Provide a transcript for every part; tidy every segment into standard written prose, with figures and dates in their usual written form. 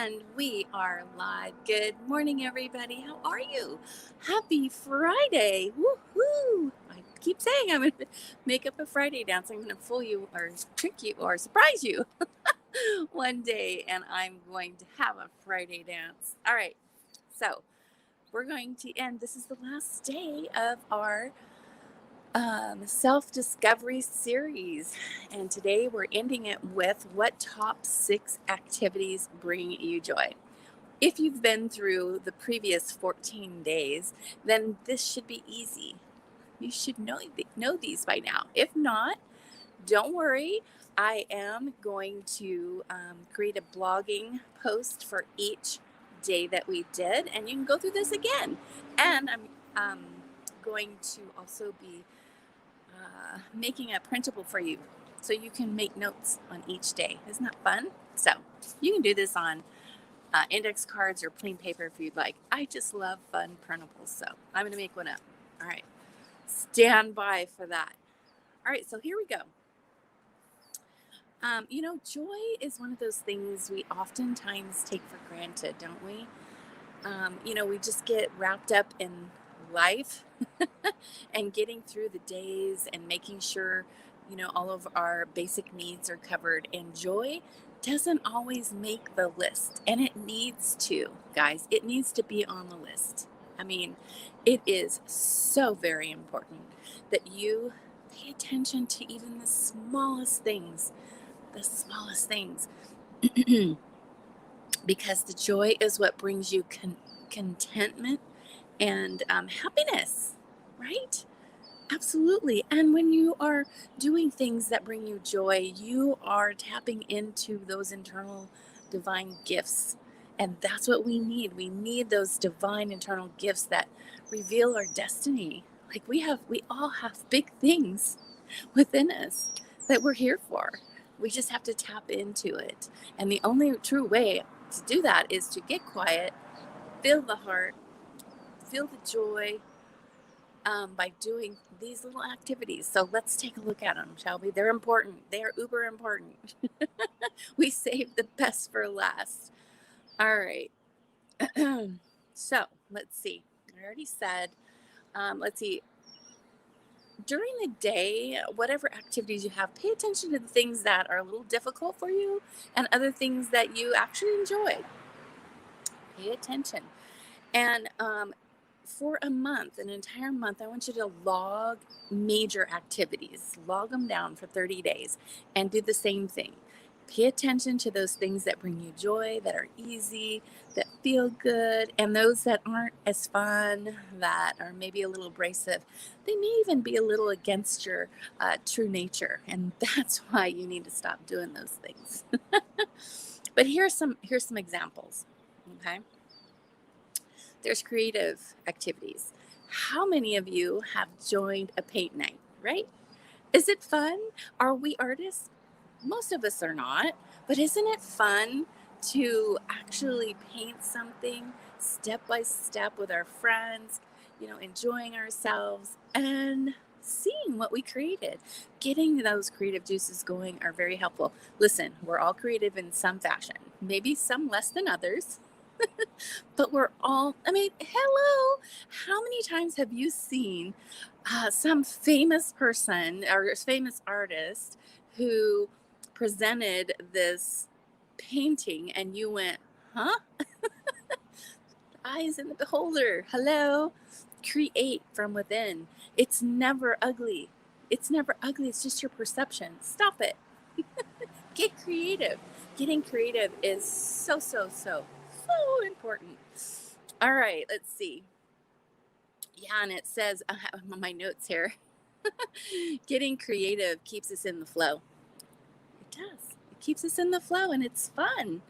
And we are live. Good morning, everybody. How are you? Happy Friday. Woohoo! I keep saying I'm going to make up a Friday dance. I'm going to fool you or trick you or surprise you one day, and I'm going to have a Friday dance. All right. So we're going to end. This is the last day of our self discovery series. And today we're ending it with what top 6 activities bring you joy. If you've been through the previous 14 days, then this should be easy. You should know these by now. If not, don't worry. I am going to create a blogging post for each day that we did, and you can go through this again. And I'm going to also be making a printable for you so you can make notes on each day. Isn't that fun? So you can do this on index cards or plain paper if you'd like. I just love fun printables, so I'm going to make one up. All right. Stand by for that. All right, so here we go. Joy is one of those things we oftentimes take for granted, don't we? We just get wrapped up in life and getting through the days and making sure, all of our basic needs are covered. And joy doesn't always make the list. And it needs to, guys. It needs to be on the list. I mean, it is so very important that you pay attention to even the smallest things, the smallest things. Because the joy is what brings you contentment and happiness, right? Absolutely. And when you are doing things that bring you joy, you are tapping into those internal divine gifts. And that's what we need. We need those divine internal gifts that reveal our destiny. Like we all have big things within us that we're here for. We just have to tap into it. And the only true way to do that is to get quiet, feel the heart, feel the joy, by doing these little activities. So let's take a look at them, shall we? They're important. They are uber important. We save the best for last. All right. So let's see. I already said, let's see. During the day, whatever activities you have, pay attention to the things that are a little difficult for you and other things that you actually enjoy. Pay attention. And for a month, an entire month, I want you to log major activities, log them down for 30 days and do the same thing. Pay attention to those things that bring you joy, that are easy, that feel good, and those that aren't as fun, that are maybe a little abrasive. They may even be a little against your true nature, and that's why you need to stop doing those things. But here's some examples. Okay. There's creative activities. How many of you have joined a paint night, right? Is it fun? Are we artists? Most of us are not, but isn't it fun to actually paint something step by step with our friends, enjoying ourselves and seeing what we created? Getting those creative juices going are very helpful. Listen, we're all creative in some fashion, maybe some less than others. But we're all, hello. How many times have you seen some famous person or famous artist who presented this painting and you went, huh? Eyes in the beholder. Hello. Create from within. It's never ugly. It's never ugly. It's just your perception. Stop it. Get creative. Getting creative is so important. All right, let's see. Yeah, and it says, I have my notes here. Getting creative keeps us in the flow. It does. It keeps us in the flow and it's fun.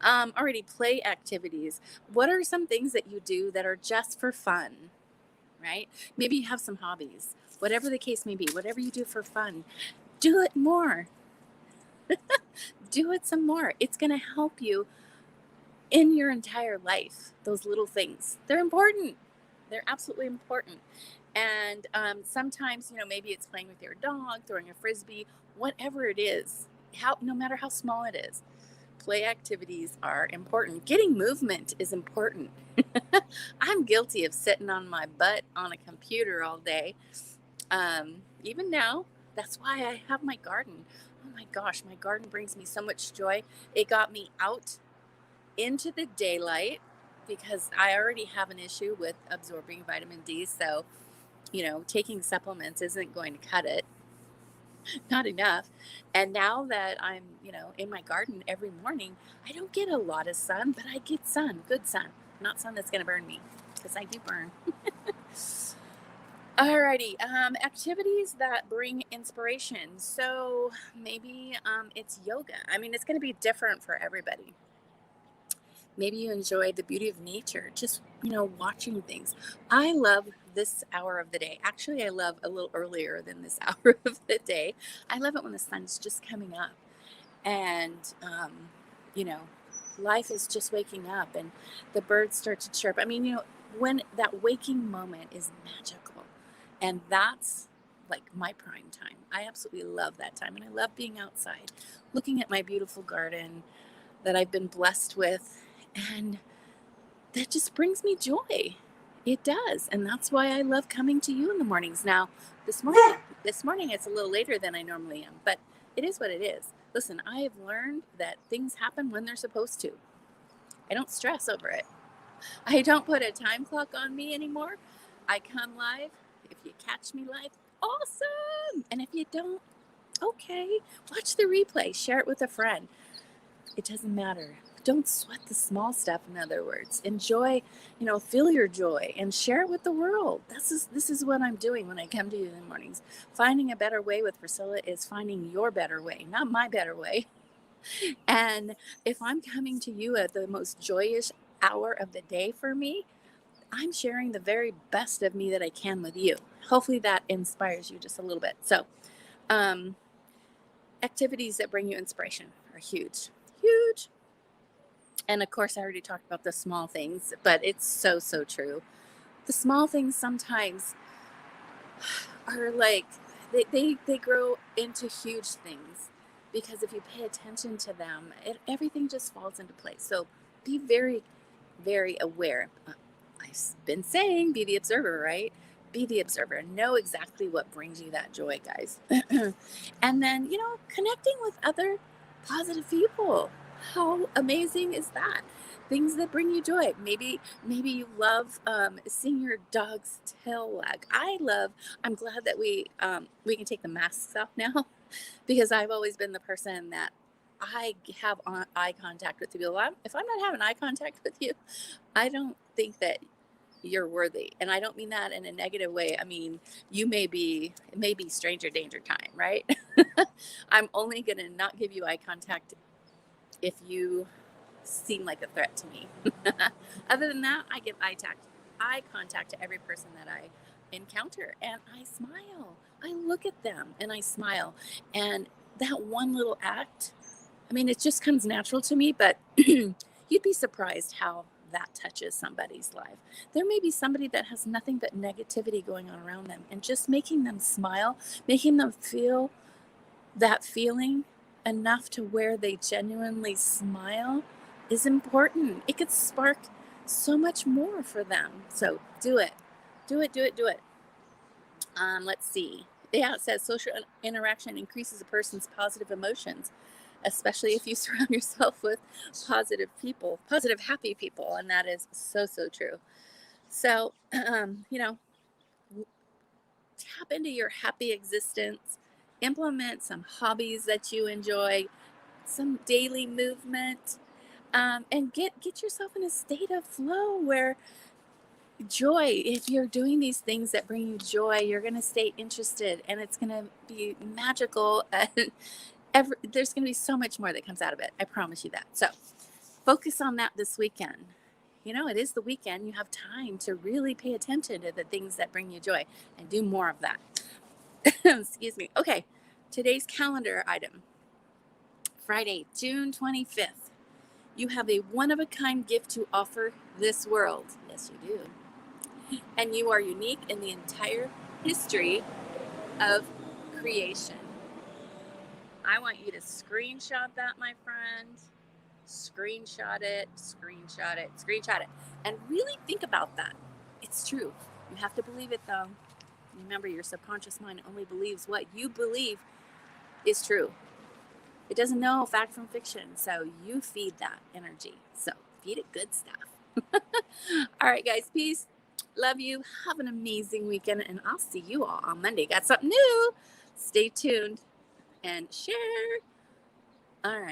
Already play activities. What are some things that you do that are just for fun, right? Maybe you have some hobbies. Whatever the case may be, whatever you do for fun, do it more. Do it some more. It's going to help you in your entire life. Those little things, they're important. They're absolutely important. And sometimes, maybe it's playing with your dog, throwing a frisbee, whatever it is, no matter how small it is, Play activities are important. Getting movement is important. I'm guilty of sitting on my butt on a computer all day. Even now, that's why I have my garden. Oh my gosh, my garden brings me so much joy. It got me out into the daylight because I already have an issue with absorbing vitamin D. So, taking supplements isn't going to cut it, not enough. And now that I'm, in my garden every morning, I don't get a lot of sun, but I get sun, good sun, not sun that's going to burn me because I do burn. Alrighty, activities that bring inspiration. So maybe it's yoga. I mean, it's going to be different for everybody. Maybe you enjoy the beauty of nature, just, watching things. I love this hour of the day. Actually, I love a little earlier than this hour of the day. I love it when the sun's just coming up and, you know, life is just waking up and the birds start to chirp. I mean, when that waking moment is magical. And that's like my prime time. I absolutely love that time. And I love being outside, looking at my beautiful garden that I've been blessed with. And that just brings me joy. It does. And that's why I love coming to you in the mornings. Now, this morning it's a little later than I normally am, but it is what it is. Listen, I have learned that things happen when they're supposed to. I don't stress over it. I don't put a time clock on me anymore. I come live. If you catch me live, awesome. And if you don't, okay, watch the replay, share it with a friend. It doesn't matter. Don't sweat the small stuff, in other words. Enjoy, feel your joy and share it with the world. This is what I'm doing when I come to you in the mornings. Finding a better way with Priscilla is finding your better way, not my better way. And if I'm coming to you at the most joyous hour of the day for me, I'm sharing the very best of me that I can with you. Hopefully that inspires you just a little bit. So, activities that bring you inspiration are huge, huge. And of course, I already talked about the small things, but it's so, so true. The small things sometimes are like, they grow into huge things because if you pay attention to them, everything just falls into place. So be very, very aware. I've been saying, be the observer, right? Be the observer. Know exactly what brings you that joy, guys. And then, connecting with other positive people. How amazing is that? Things that bring you joy. Maybe you love seeing your dog's tail wag. I'm glad that we can take the masks off now because I've always been the person that I have eye contact with people. If I'm not having eye contact with you, I don't think that you're worthy. And I don't mean that in a negative way. I mean, it may be stranger danger time, right? I'm only going to not give you eye contact if you seem like a threat to me. Other than that, I give eye contact to every person that I encounter and I smile. I look at them and I smile. And that one little act, I mean, it just comes natural to me, but you'd be surprised how that touches somebody's life. There may be somebody that has nothing but negativity going on around them, and just making them smile, making them feel that feeling enough to where they genuinely smile is important. It could spark so much more for them. So do it. Do it, do it, do it. Let's see. Yeah, it says social interaction increases a person's positive emotions, especially if you surround yourself with positive people, positive, happy people. And that is so, so true. So, tap into your happy existence, implement some hobbies that you enjoy, some daily movement, and get yourself in a state of flow where joy, if you're doing these things that bring you joy, you're going to stay interested and it's going to be magical. And there's going to be so much more that comes out of it. I promise you that. So focus on that this weekend. It is the weekend. You have time to really pay attention to the things that bring you joy and do more of that. Excuse me. Okay. Today's calendar item, Friday, June 25th. You have a one-of-a-kind gift to offer this world. Yes, you do. And you are unique in the entire history of creation. I want you to screenshot that, my friend. screenshot it, screenshot it, screenshot it, and really think about that. It's true. You have to believe it though. Remember, your subconscious mind only believes what you believe is true. It doesn't know fact from fiction. So you feed that energy. So feed it good stuff. All right, guys. Peace. Love you. Have an amazing weekend. And I'll see you all on Monday. Got something new. Stay tuned and share. All right.